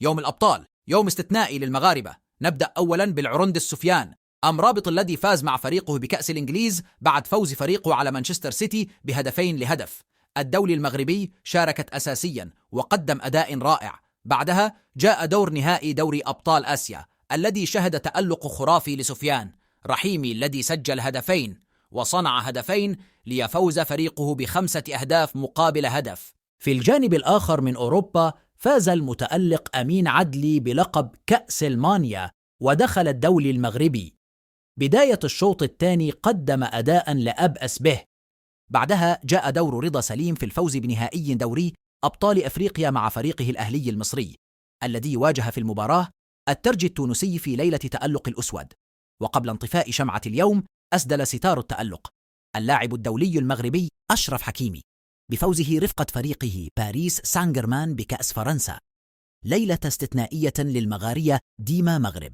يوم الأبطال يوم استثنائي للمغاربة. نبدأ أولا بالعرند السفيان، أمرابط الذي فاز مع فريقه بكأس الإنجليز بعد فوز فريقه على مانشستر سيتي ب2-1. الدولي المغربي شاركت أساسيا وقدم أداء رائع. بعدها جاء دور نهائي دوري أبطال آسيا الذي شهد تألق خرافي لسفيان رحيمي الذي سجل هدفين وصنع هدفين ليفوز فريقه ب5 أهداف مقابل هدف. في الجانب الآخر من أوروبا فاز المتألق أمين عدلي بلقب كأس المانيا ودخل الدولي المغربي. بداية الشوط الثاني قدم أداء لا أبأس به. بعدها جاء دور رضا سليم في الفوز بنهائي دوري أبطال أفريقيا مع فريقه الأهلي المصري الذي واجه في المباراة الترجي التونسي في ليلة تألق الأسود. وقبل انطفاء شمعة اليوم أسدل ستار التألق اللاعب الدولي المغربي أشرف حكيمي بفوزه رفقة فريقه باريس سان جيرمان بكأس فرنسا. ليلة استثنائية للمغارية ديما مغرب.